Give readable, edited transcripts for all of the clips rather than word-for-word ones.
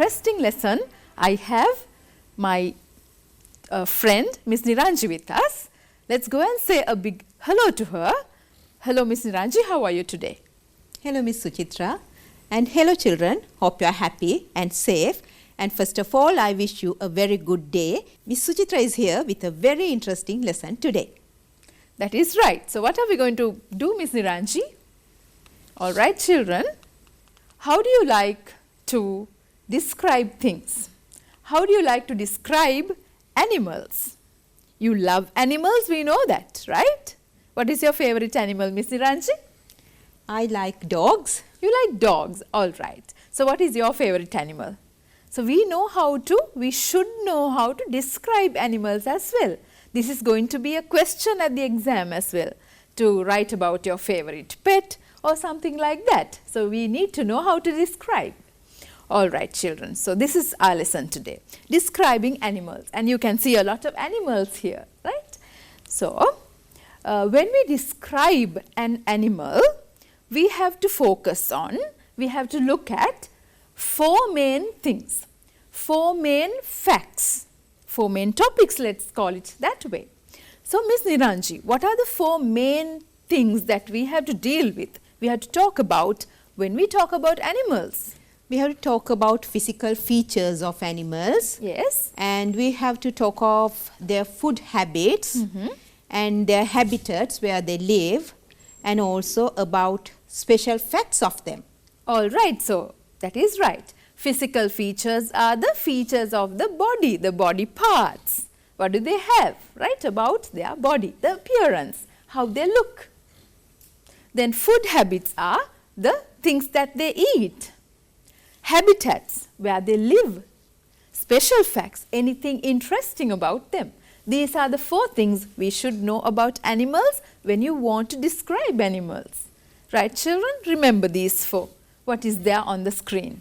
interesting lesson. I have my friend Miss Niranji with us. Let's go and say a big hello to her. Hello Miss Niranji, how are you today? Hello Miss Suchitra, and hello children. Hope you are happy and safe. And first of all, I wish you a very good day. Miss Suchitra is here with a very interesting lesson today. That is right. So what are we going to do, Miss Niranji? All right children, how do you like to describe things? How do you like to describe animals? You love animals, we know that, right? What is your favorite animal, Miss Niranji? I like dogs. You like dogs, all right. So what is your favorite animal? So we should know how to describe animals as well. This is going to be a question at the exam as well, to write about your favorite pet or something like that. So we need to know how to describe. All right children, so this is our lesson today, describing animals, and you can see a lot of animals here, right? So when we describe an animal, we have to focus on, we have to look at 4 main things, 4 main facts, 4 main topics, let's call it that way. So Miss Niranji, what are the 4 main things that we have to deal with, we have to talk about when we talk about animals? We have to talk about physical features of animals. Yes. And we have to talk of their food habits and their habitats where they live, and also about special facts of them. All right, so that is right. Physical features are the features of the body parts. What do they have, right, about their body, the appearance, how they look. Then food habits are the things that they eat. Habitats, where they live. Special facts, anything interesting about them. These are the 4 things we should know about animals when you want to describe animals. Right children, remember these 4. What is there on the screen?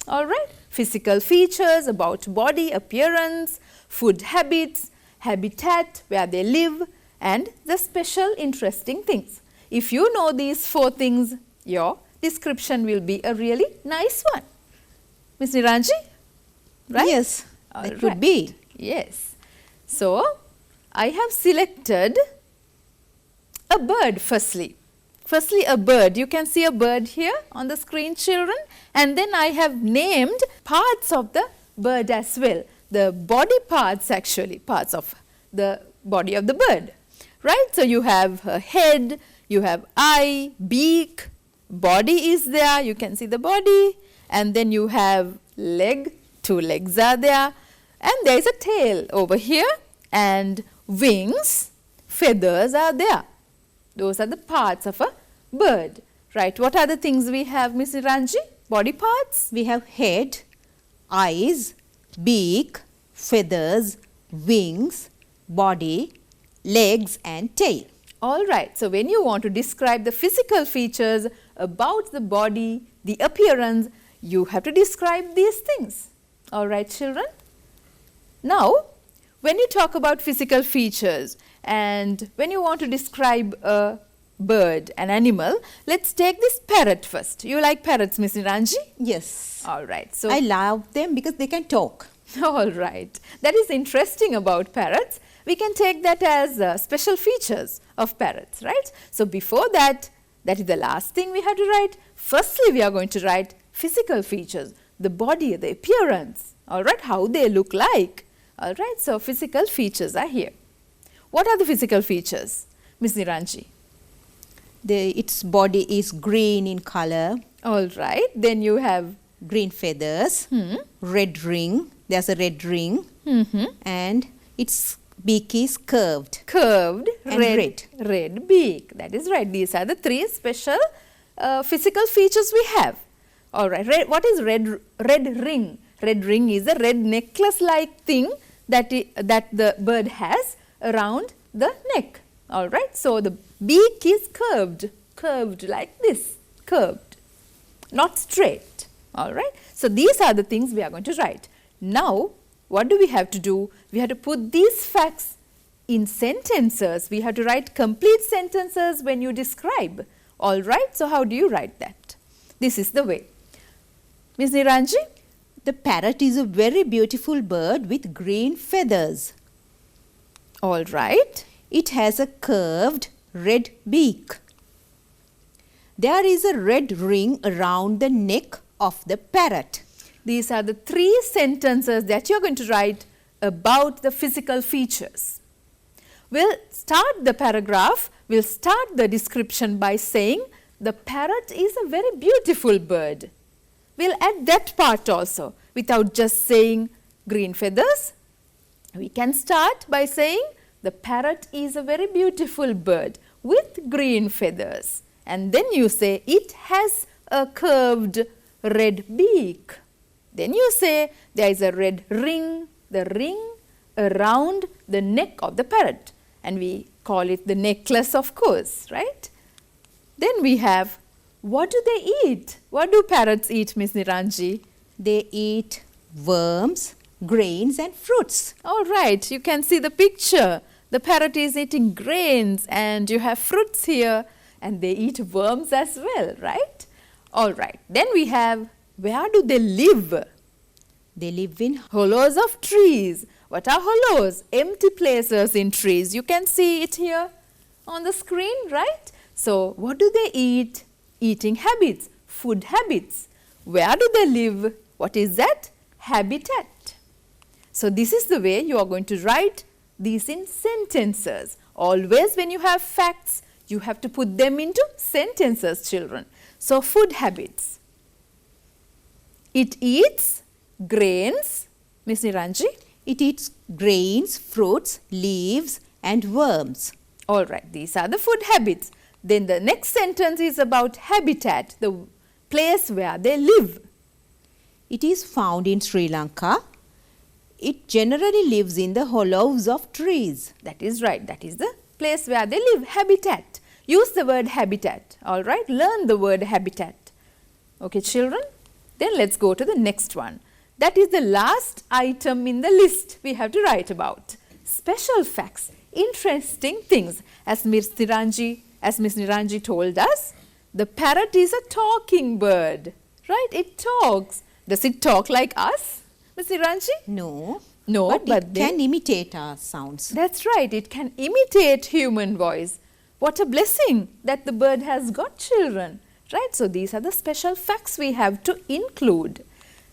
All right, physical features about body appearance, food habits, habitat where they live, and the special interesting things. If you know these 4 things, your description will be a really nice one. Miss Niranji, right? Yes, that would be. Yes. So, I have selected a bird firstly. Firstly, a bird. You can see a bird here on the screen, children. And then I have named parts of the bird as well. The body parts actually, parts of the body of the bird. Right? So, you have a head, you have eye, beak, body is there. You can see the body. And then you have leg, 2 legs are there. And there is a tail over here. And wings, feathers are there. Those are the parts of a bird, right? What are the things we have, Miss Niranji? Body parts? We have head, eyes, beak, feathers, wings, body, legs and tail. All right. So, when you want to describe the physical features about the body, the appearance, you have to describe these things. All right, children? Now, when you talk about physical features and when you want to describe a bird, an animal, let's take this parrot first. You like parrots, Miss Niranji? Yes. All right. So, I love them because they can talk. all right. That is interesting about parrots. We can take that as special features of parrots, right? So, before that, that is the last thing we have to write. Firstly, we are going to write physical features, the body, the appearance, all right, how they look like. All right, so physical features are here. What are the physical features, Miss Niranji? Its body is green in color. All right, then you have green feathers, red ring, there's a red ring, and its beak is curved. Curved, and red. Red beak, that is right. These are the 3 special physical features we have. All right, what is red ring? Red ring is a red necklace like thing that the bird has around the neck. All right, so the beak is curved like this, curved, not straight. All right, so these are the things we are going to write. Now, what do we have to do? We have to put these facts in sentences. We have to write complete sentences when you describe. All right, so how do you write that? This is the way. Ms. Niranji, The parrot is a very beautiful bird with green feathers. All right. It has a curved red beak. There is a red ring around the neck of the parrot. These are the 3 sentences that you're going to write about the physical features. We'll start the paragraph, we'll start the description by saying the parrot is a very beautiful bird. We'll add that part also without just saying green feathers. We can start by saying the parrot is a very beautiful bird with green feathers. And then you say it has a curved red beak. Then you say there is a red ring, the ring around the neck of the parrot. And we call it the necklace, of course, right? Then we have, what do they eat? What do parrots eat, Miss Niranji? They eat worms, grains and fruits. All right, you can see the picture. The parrot is eating grains and you have fruits here and they eat worms as well, right? All right, then we have, where do they live? They live in Hollows of trees. What are hollows? Empty places in trees. You can see it here on the screen, right? So, what do they eat? Eating habits, food habits. Where do they live? What is that? Habitat. So, this is the way you are going to write these in sentences. Always when you have facts, you have to put them into sentences, children. So, food habits. It eats grains. Miss Niranji? It eats grains, fruits, leaves and worms. All right, these are the food habits. Then the next sentence is about habitat, the place where they live. It is found in Sri Lanka. It generally lives in the hollows of trees. That is right, that is the place where they live, habitat. Use the word habitat, all right, learn the word habitat. Okay, children, then let's go to the next one. That is the last item in the list we have to write about. Special facts, interesting things. As Miss Niranji told us, the parrot is a talking bird, right? It talks. Does it talk like us, Miss Niranji? No. No, but it can imitate our sounds. That's right, it can imitate human voice. What a blessing that the bird has got children, right? So these are the special facts we have to include.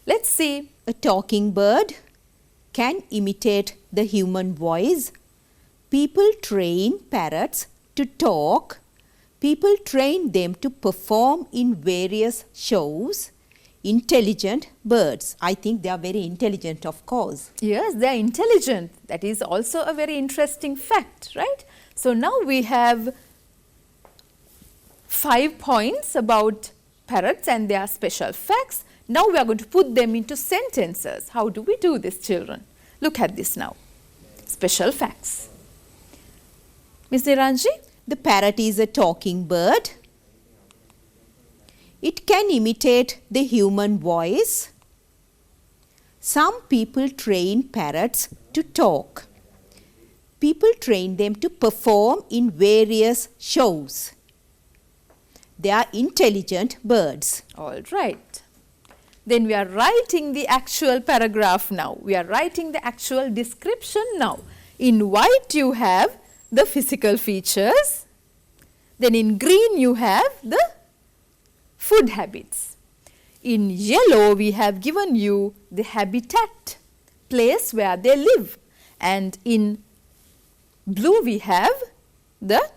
Let's see. A talking bird can imitate the human voice. People train parrots to talk. People train them to perform in various shows. Intelligent birds. I think they are very intelligent, of course. Yes, they are intelligent. That is also a very interesting fact, right? So now we have 5 points about parrots and their special facts. Now we are going to put them into sentences. How do we do this, children? Look at this now. Special facts. Miss Niranji? The parrot is a talking bird. It can imitate the human voice. Some people train parrots to talk. People train them to perform in various shows. They are intelligent birds. All right. Then we are writing the actual paragraph now. We are writing the actual description now. In white you have the physical features. Then in green you have the food habits. In yellow we have given you the habitat, place where they live. And in blue we have the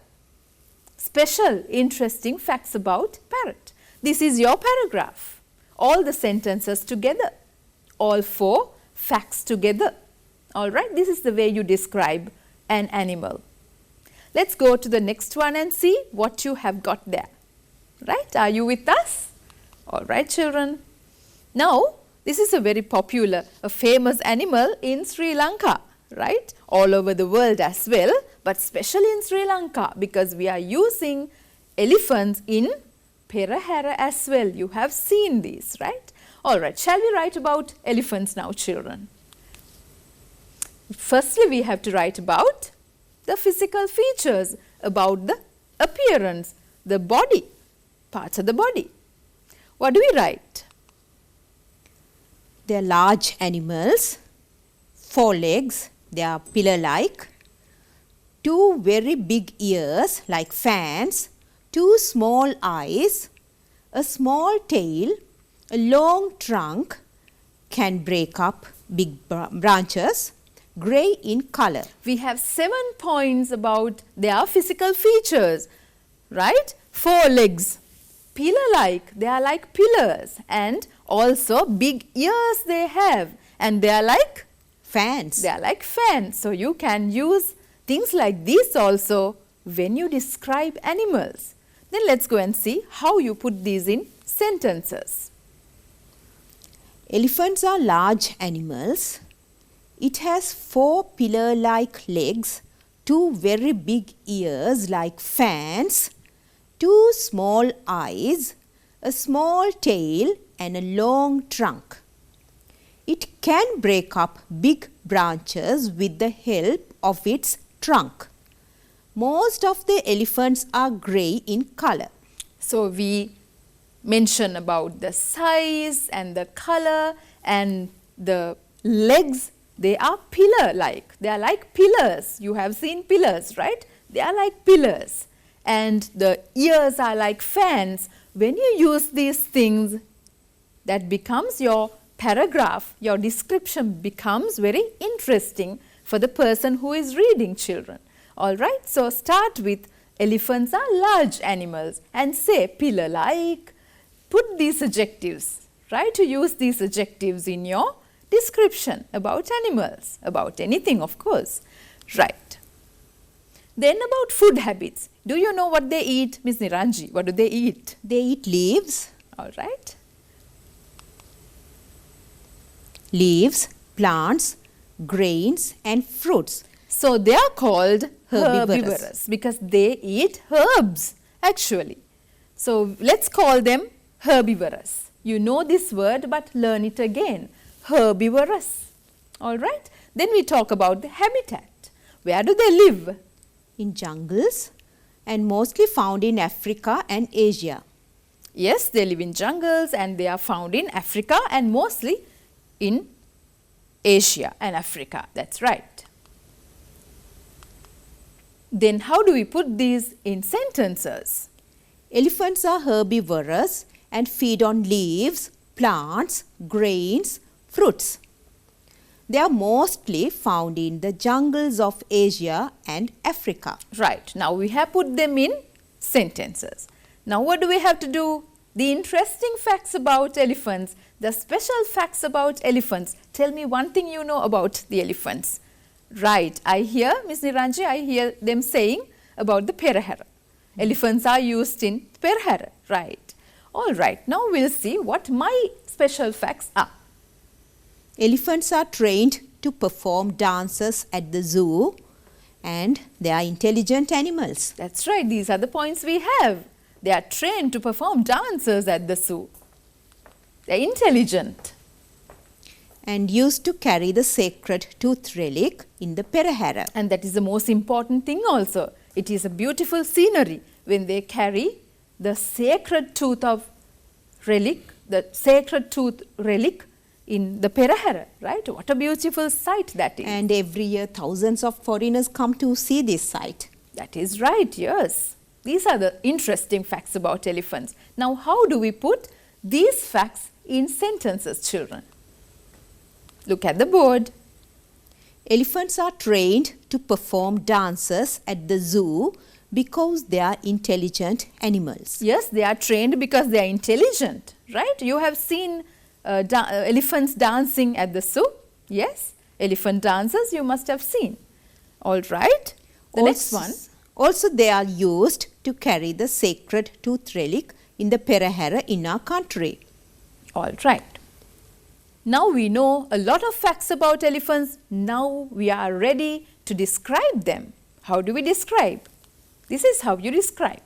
special interesting facts about parrot. This is your paragraph. All the sentences together, all 4 facts together. All right, this is the way you describe an animal. Let's go to the next one and see what you have got there. Right, are you with us? All right, children. Now, this is a very popular, a famous animal in Sri Lanka, right? All over the world as well, but especially in Sri Lanka because we are using elephants in Perahera as well. You have seen these, right? All right, shall we write about elephants now, children? Firstly, we have to write about the physical features, about the appearance, the body, parts of the body. What do we write? They are large animals, 4 legs, they are pillar-like, 2 very big ears like fans, 2 small eyes, a small tail, a long trunk, can break up big branches, grey in color. We have 7 points about their physical features, right? 4 legs, pillar-like, they are like pillars, and also big ears they have, and they are like Fans. They are like fans. So you can use things like these also when you describe animals. Then let's go and see how you put these in sentences. Elephants are large animals. It has 4 pillar-like legs, 2 very big ears like fans, 2 small eyes, a small tail and a long trunk. It can break up big branches with the help of its trunk. Most of the elephants are grey in color. So we mention about the size and the color and the legs. They are pillar-like. They are like pillars. You have seen pillars, right? They are like pillars. And the ears are like fans. When you use these things, that becomes your paragraph, your description becomes very interesting for the person who is reading, children. All right, so start with elephants are large animals and say pillar-like. Put these adjectives, try to use these adjectives in your description about animals, about anything of course. Right. Then about food habits. Do you know what they eat, Ms. Niranji? What do they eat? They eat leaves. All right. Leaves, plants, grains and fruits. So they are called Herbivorous. herbivorous because they eat herbs actually. So let's call them herbivorous. You know this word but learn it again. Herbivorous. All right. Then we talk about the habitat. Where do they live? In jungles and mostly found in Africa and Asia. Yes, they live in jungles and they are found in Africa and mostly in Asia and Africa. That's right. Then how do we put these in sentences? Elephants are herbivorous and feed on leaves, plants, grains, fruits. They are mostly found in the jungles of Asia and Africa. Right. Now we have put them in sentences. Now what do we have to do? The interesting facts about elephants, the special facts about elephants. Tell me one thing you know about the elephants. Right. I hear, Ms. Niranji, I hear them saying about the perahera. Elephants are used in perahera. Right. All right. Now we'll see what my special facts are. Elephants are trained to perform dances at the zoo and they are intelligent animals. That's right. These are the points we have. They are trained to perform dances at the zoo. They are intelligent. And used to carry the sacred tooth relic in the perahera. And that is the most important thing also. It is a beautiful scenery when they carry the sacred tooth of relic, the sacred tooth relic in the perahera, right? What a beautiful sight that is. And every year thousands of foreigners come to see this sight. That is right, yes. These are the interesting facts about elephants. Now, how do we put these facts in sentences, children? Look at the board. Elephants are trained to perform dances at the zoo because they are intelligent animals. Yes, they are trained because they are intelligent, right? You have seen elephants dancing at the zoo. Yes, elephant dances you must have seen. All right. The next one. Also, they are used to carry the sacred tooth relic in the perahera in our country. All right. Now we know a lot of facts about elephants. Now we are ready to describe them. How do we describe? This is how you describe.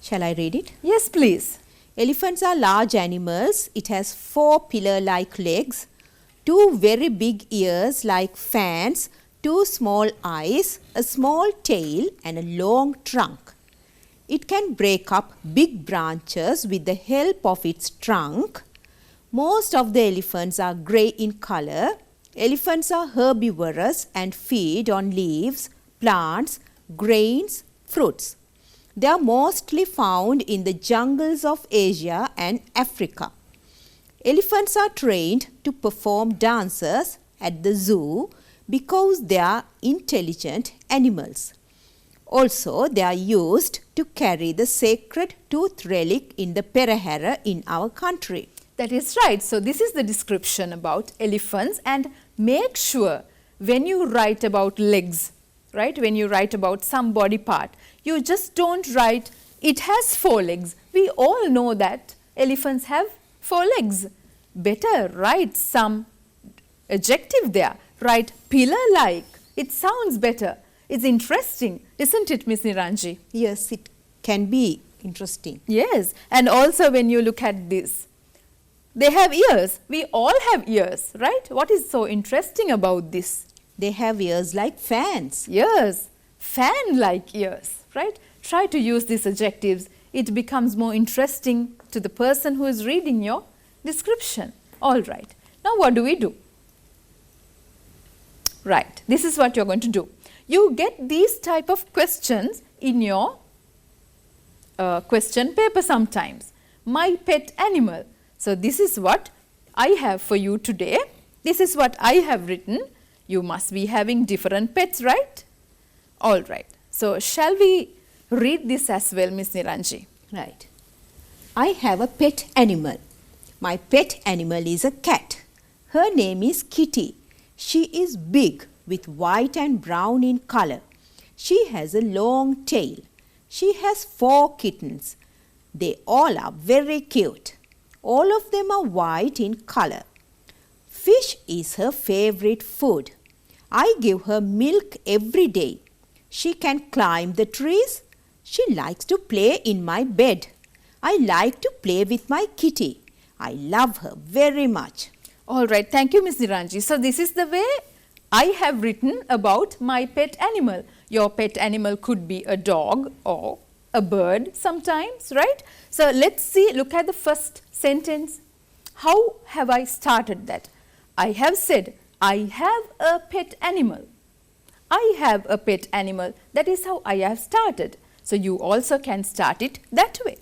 Shall I read it? Yes, please. Elephants are large animals. It has 4 pillar-like legs, 2 very big ears like fans, 2 small eyes, a small tail and a long trunk. It can break up big branches with the help of its trunk. Most of the elephants are grey in color. Elephants are herbivorous and feed on leaves, plants, grains, fruits. They are mostly found in the jungles of Asia and Africa. Elephants are trained to perform dances at the zoo because they are intelligent animals. Also, they are used to carry the sacred tooth relic in the Perahera in our country. That is right. So, this is the description about elephants, and make sure when you write about legs, right, when you write about some body part, you just don't write it has 4 legs. We all know that elephants have 4 legs. Better write some adjective there. Write pillar-like. It sounds better. It's interesting, isn't it, Miss Niranji? Yes, it can be interesting. Yes, and also when you look at this, they have ears. We all have ears, right? What is so interesting about this? They have ears like fans. Ears, fan-like ears, right? Try to use these adjectives. It becomes more interesting to the person who is reading your description. All right. Now, what do? Right. This is what you're going to do. You get these type of questions in your question paper sometimes. My pet animal. So, this is what I have for you today. This is what I have written. You must be having different pets, right? All right. So, shall we read this as well, Miss Niranji? Right. I have a pet animal. My pet animal is a cat. Her name is Kitty. She is big with white and brown in color. She has a long tail. She has 4 kittens. They all are very cute. All of them are white in color. Fish is her favorite food. I give her milk every day. She can climb the trees. She likes to play in my bed. I like to play with my kitty. I love her very much. All right. Thank you, Miss Niranji. So, this is the way I have written about my pet animal. Your pet animal could be a dog or a bird sometimes, right? So, let's see, look at the first sentence. How have I started that? I have said, I have a pet animal. I have a pet animal. That is how I have started. So, you also can start it that way.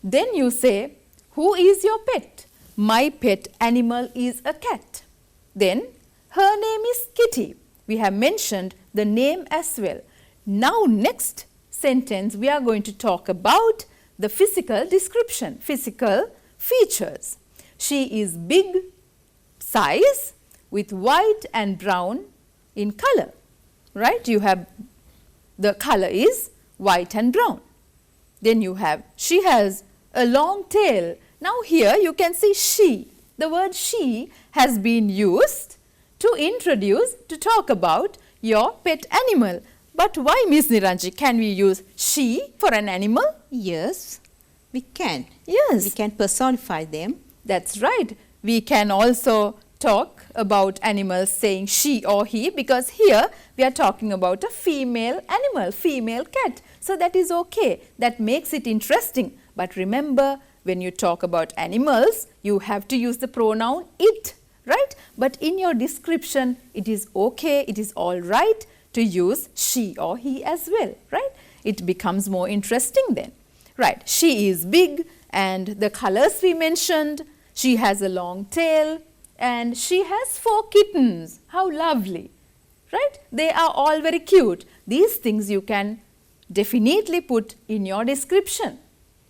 Then you say, who is your pet? My pet animal is a cat. Then, her name is Kitty. We have mentioned the name as well. Now, next sentence we are going to talk about the physical description, physical features. She is big size with white and brown in color, right? You have the color is white and brown. Then you have, she has a long tail. Now here you can see she. The word she has been used to introduce, to talk about your pet animal. But why, Miss Niranji, can we use she for an animal? Yes, we can. Yes. We can personify them. That's right. We can also talk about animals saying she or he, because here we are talking about a female animal, female cat. So that is okay. That makes it interesting. But remember, when you talk about animals, you have to use the pronoun it, right? But in your description, it is okay, it is all right to use she or he as well, right? It becomes more interesting then. Right, she is big and the colors we mentioned, she has a long tail and she has 4 kittens. How lovely, right? They are all very cute. These things you can definitely put in your description.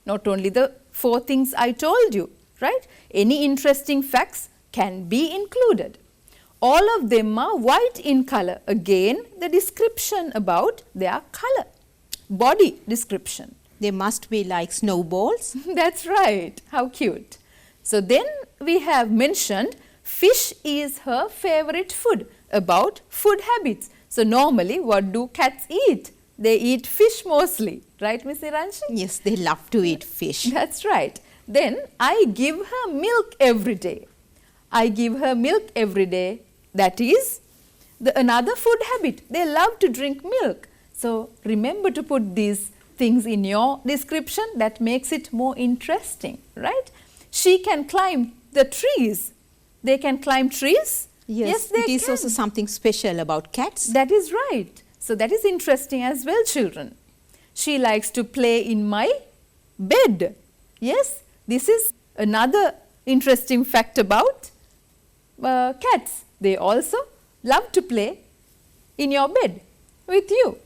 Not only the 4 things I told you, right? Any interesting facts can be included. All of them are white in color. Again, the description about their color, body description. They must be like snowballs. That's right. How cute. So, then we have mentioned fish is her favorite food, about food habits. So, normally what do cats eat? They eat fish mostly, right, Miss Niranji? Yes, they love to eat fish. That's right. Then I give her milk every day. I give her milk every day. That is another food habit. They love to drink milk. So, remember to put these things in your description. That makes it more interesting, right? She can climb the trees. They can climb trees. Yes, they it is can. also something special about cats. That is right. So that is interesting as well, children. She likes to play in my bed. Yes, this is another interesting fact about cats. They also love to play in your bed with you.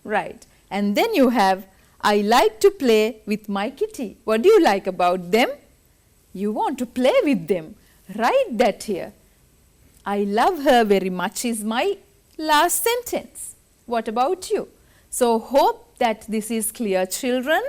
Right. And then you have, I like to play with my kitty. What do you like about them? You want to play with them. Write that here. I love her very much is my last sentence. What about you? So, hope that this is clear, children.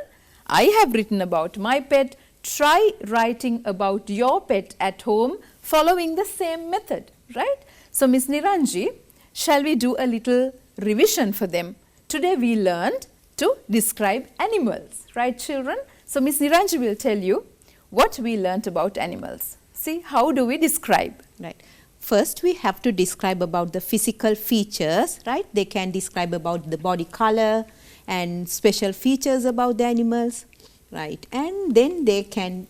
I have written about my pet. Try writing about your pet at home following the same method, right? So, Miss Niranji, shall we do a little revision for them? Today we learned to describe animals, right, children? So, Miss Niranji will tell you what we learnt about animals. See, how do we describe? Right. First, we have to describe about the physical features, right? They can describe about the body color and special features about the animals, right? And then they can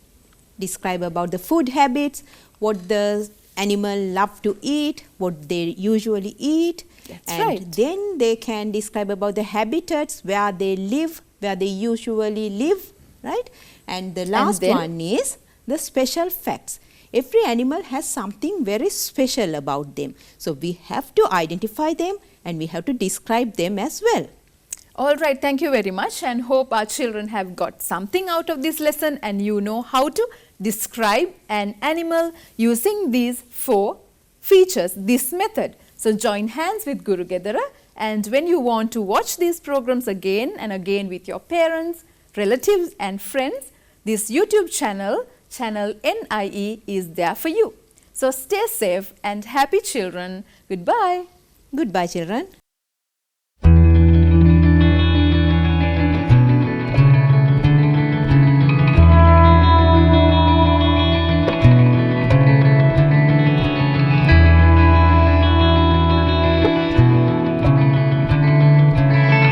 describe about the food habits, what the animal love to eat, what they usually eat. That's and right. then they can describe about the habitats, where they live, where they usually live, right? And the last then one is the special facts. Every animal has something very special about them. So, we have to identify them and we have to describe them as well. All right, thank you very much, and hope our children have got something out of this lesson and you know how to describe an animal using these 4 features, this method. So, join hands with Guru Gedara, and when you want to watch these programs again and again with your parents, relatives and friends, this YouTube channel, channel NIE, is there for you. So, stay safe and happy, children. Goodbye. Goodbye, children.